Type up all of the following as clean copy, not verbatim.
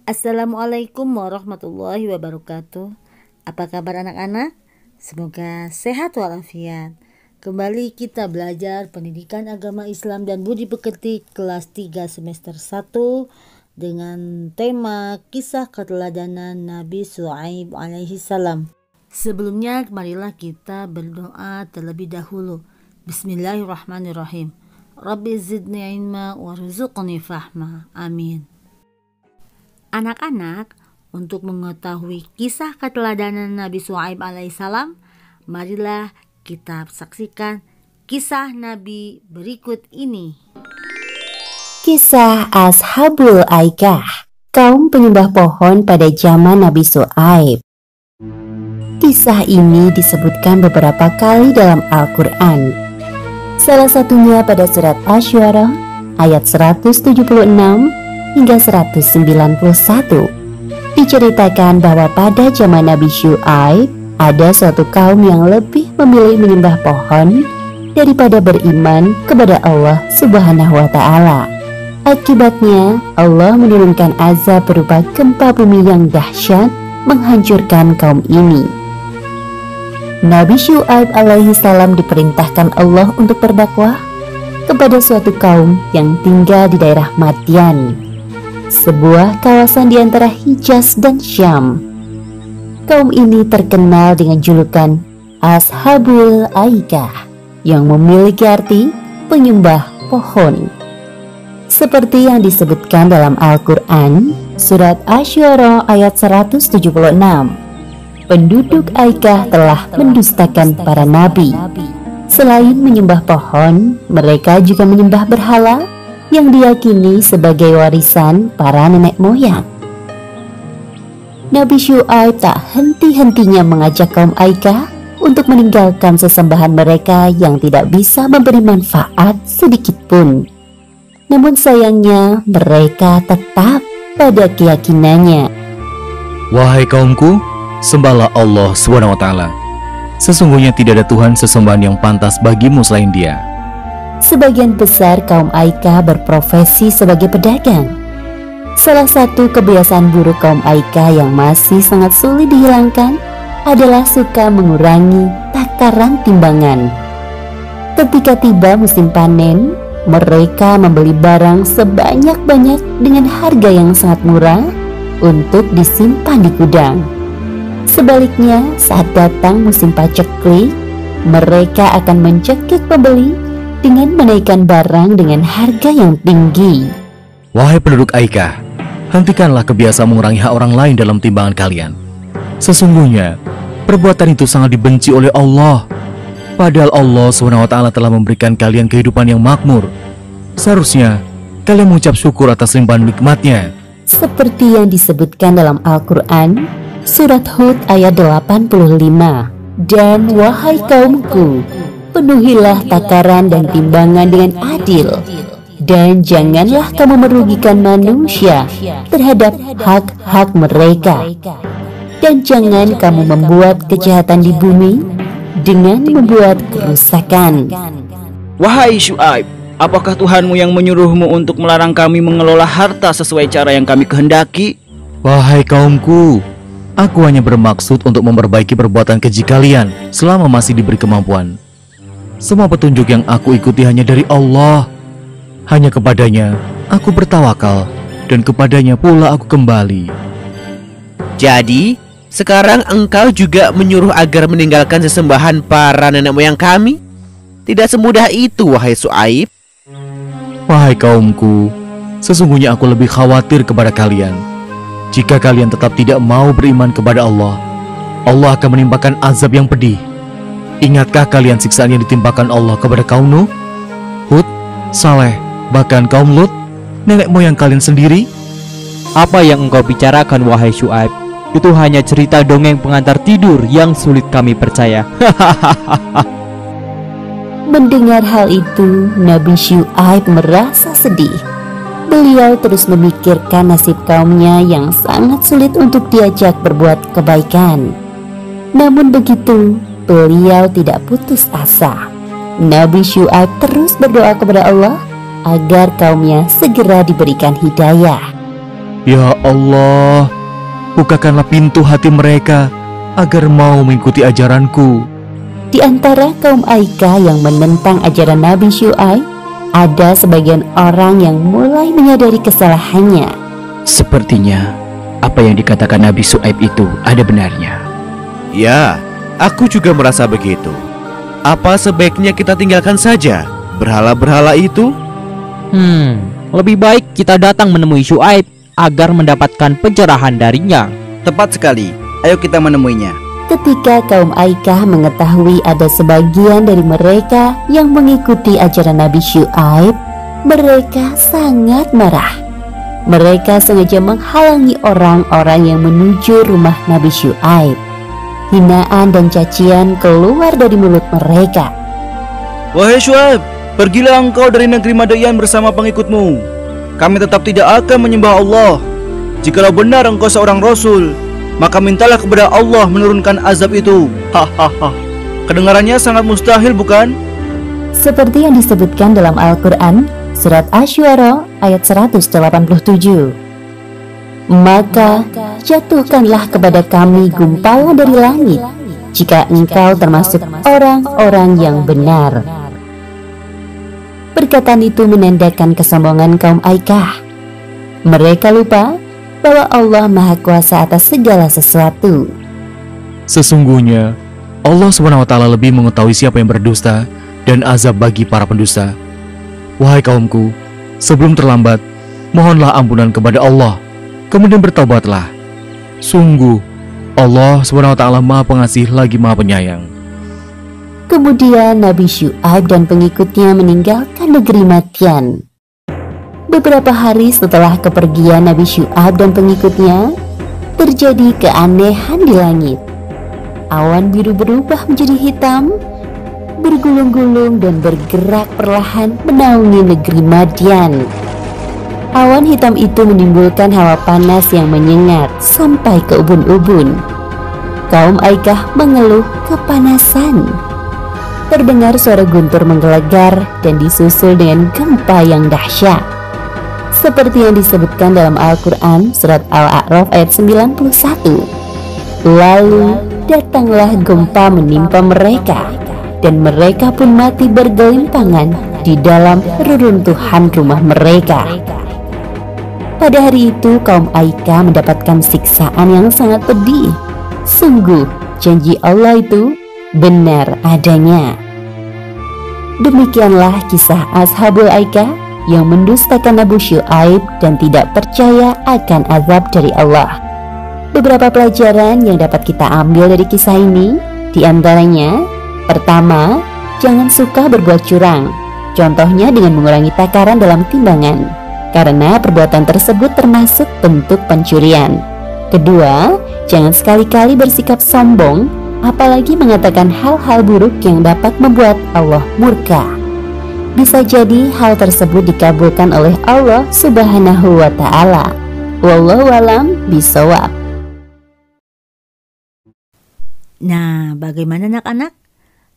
Assalamualaikum warahmatullahi wabarakatuh. Apa kabar anak-anak? Semoga sehat walafiat. Kembali kita belajar pendidikan agama Islam dan budi pekerti kelas 3 semester 1 dengan tema kisah keteladanan Nabi Syuaib alaihi salam. Sebelumnya marilah kita berdoa terlebih dahulu. Bismillahirrahmanirrahim. Rabbi zidni ilma warzuqni fahma. Amin. Anak-anak, untuk mengetahui kisah keteladanan Nabi Syuaib alaihissalam, marilah kita saksikan kisah Nabi berikut ini. Kisah Ashabul Aikah, kaum penyembah pohon pada zaman Nabi Syuaib. Kisah ini disebutkan beberapa kali dalam Al-Quran. Salah satunya pada surat Asy-Syu'ara ayat 176 hingga 191. Diceritakan bahwa pada zaman Nabi Syuaib ada suatu kaum yang lebih memilih menyembah pohon daripada beriman kepada Allah Subhanahu wa Ta'ala. Akibatnya Allah menurunkan azab berupa gempa bumi yang dahsyat menghancurkan kaum ini. Nabi Syuaib alaihi salam diperintahkan Allah untuk berdakwah kepada suatu kaum yang tinggal di daerah Madyan, sebuah kawasan di antara Hijaz dan Syam. Kaum ini terkenal dengan julukan Ashabul Aikah yang memiliki arti penyembah pohon. Seperti yang disebutkan dalam Al-Quran, surat Asy-Syu'ara ayat 176. Penduduk Aikah telah mendustakan para nabi. Selain menyembah pohon, mereka juga menyembah berhala yang diyakini sebagai warisan para nenek moyang. Nabi Syuaib tak henti-hentinya mengajak kaum Aikah untuk meninggalkan sesembahan mereka yang tidak bisa memberi manfaat sedikit pun. Namun sayangnya mereka tetap pada keyakinannya. Wahai kaumku, sembahlah Allah SWT. Sesungguhnya tidak ada Tuhan sesembahan yang pantas bagimu selain Dia. Sebagian besar kaum Aikah berprofesi sebagai pedagang. Salah satu kebiasaan buruk kaum Aikah yang masih sangat sulit dihilangkan adalah suka mengurangi takaran timbangan. Ketika tiba musim panen, mereka membeli barang sebanyak-banyak dengan harga yang sangat murah untuk disimpan di gudang. Sebaliknya, saat datang musim paceklik, mereka akan mencekik pembeli dengan menaikkan barang dengan harga yang tinggi. Wahai penduduk Aikah, hentikanlah kebiasaan mengurangi hak orang lain dalam timbangan kalian. Sesungguhnya, perbuatan itu sangat dibenci oleh Allah. Padahal Allah SWT telah memberikan kalian kehidupan yang makmur. Seharusnya, kalian mengucap syukur atas limpahan nikmatnya. Seperti yang disebutkan dalam Al-Quran, surat Hud ayat 85. Dan wahai kaumku, penuhilah takaran dan timbangan dengan adil, dan janganlah kamu merugikan manusia terhadap hak-hak mereka, dan jangan kamu membuat kejahatan di bumi dengan membuat kerusakan. Wahai Syuaib, apakah Tuhanmu yang menyuruhmu untuk melarang kami mengelola harta sesuai cara yang kami kehendaki? Wahai kaumku, aku hanya bermaksud untuk memperbaiki perbuatan keji kalian selama masih diberi kemampuan. Semua petunjuk yang aku ikuti hanya dari Allah. Hanya kepadanya aku bertawakal, dan kepadanya pula aku kembali. Jadi, sekarang engkau juga menyuruh agar meninggalkan sesembahan para nenek moyang kami? Tidak semudah itu, wahai Syuaib. Wahai kaumku, sesungguhnya aku lebih khawatir kepada kalian. Jika kalian tetap tidak mau beriman kepada Allah, Allah akan menimpakan azab yang pedih. Ingatkah kalian siksaan yang ditimpakan Allah kepada kaum Nuh, Hud, Saleh, bahkan kaum Lut, nenek moyang kalian sendiri? Apa yang engkau bicarakan, wahai Syuaib, itu hanya cerita dongeng pengantar tidur yang sulit kami percaya. Mendengar hal itu, Nabi Syuaib merasa sedih. Beliau terus memikirkan nasib kaumnya yang sangat sulit untuk diajak berbuat kebaikan. Namun begitu, beliau tidak putus asa. Nabi Syuaib terus berdoa kepada Allah agar kaumnya segera diberikan hidayah. Ya Allah, bukakanlah pintu hati mereka agar mau mengikuti ajaranku. Di antara kaum Aika yang menentang ajaran Nabi Syuaib, ada sebagian orang yang mulai menyadari kesalahannya. Sepertinya apa yang dikatakan Nabi Syuaib itu ada benarnya. Ya, aku juga merasa begitu. Apa sebaiknya kita tinggalkan saja berhala-berhala itu? Lebih baik kita datang menemui Syuaib agar mendapatkan pencerahan darinya. Tepat sekali. Ayo kita menemuinya. Ketika kaum Aikah mengetahui ada sebagian dari mereka yang mengikuti ajaran Nabi Syuaib, mereka sangat marah. Mereka sengaja menghalangi orang-orang yang menuju rumah Nabi Syuaib. Hinaan dan cacian keluar dari mulut mereka. Wahai Syuaib, pergilah engkau dari negeri Madayan bersama pengikutmu. Kami tetap tidak akan menyembah Allah. Jikalau benar engkau seorang Rasul, maka mintalah kepada Allah menurunkan azab itu. Hahaha. Kedengarannya sangat mustahil, bukan? Seperti yang disebutkan dalam Al-Quran, Surat Asy-Syu'ara ayat 187. Maka jatuhkanlah kepada kami gumpalan dari langit, jika engkau termasuk orang-orang yang benar. Perkataan itu menandakan kesombongan kaum Aikah. Mereka lupa bahwa Allah Maha Kuasa atas segala sesuatu. Sesungguhnya Allah SWT lebih mengetahui siapa yang berdusta dan azab bagi para pendusta. Wahai kaumku, sebelum terlambat, mohonlah ampunan kepada Allah, kemudian bertaubatlah. Sungguh, Allah SWT Maha Pengasih lagi Maha Penyayang. Kemudian Nabi Syuaib dan pengikutnya meninggalkan negeri Madian. Beberapa hari setelah kepergian Nabi Syuaib dan pengikutnya, terjadi keanehan di langit. Awan biru berubah menjadi hitam, bergulung-gulung dan bergerak perlahan menaungi negeri Madian. Awan hitam itu menimbulkan hawa panas yang menyengat sampai ke ubun-ubun. Kaum Aikah mengeluh kepanasan. Terdengar suara guntur menggelegar dan disusul dengan gempa yang dahsyat. Seperti yang disebutkan dalam Al-Quran Surat Al-A'raf ayat 91. Lalu datanglah gempa menimpa mereka, dan mereka pun mati bergelimpangan di dalam reruntuhan rumah mereka. Pada hari itu kaum Aikah mendapatkan siksaan yang sangat pedih. Sungguh janji Allah itu benar adanya. Demikianlah kisah Ashabul Aikah yang mendustakan Nabi Syuaib dan tidak percaya akan azab dari Allah. Beberapa pelajaran yang dapat kita ambil dari kisah ini, diantaranya: pertama, jangan suka berbuat curang. Contohnya dengan mengurangi takaran dalam timbangan, karena perbuatan tersebut termasuk bentuk pencurian. Kedua, jangan sekali-kali bersikap sombong, apalagi mengatakan hal-hal buruk yang dapat membuat Allah murka. Bisa jadi hal tersebut dikabulkan oleh Allah Subhanahu wa Ta'ala. Wallahu a'lam bishawab. Nah, bagaimana anak-anak?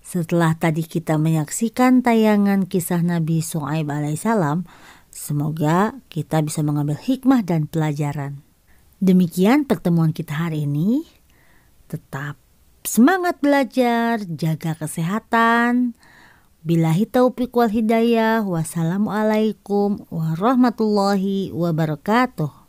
Setelah tadi kita menyaksikan tayangan kisah Nabi Syuaib alaihissalam, semoga kita bisa mengambil hikmah dan pelajaran. Demikian pertemuan kita hari ini. Tetap semangat belajar, jaga kesehatan. Billahi taufiq wal hidayah. Wassalamualaikum warahmatullahi wabarakatuh.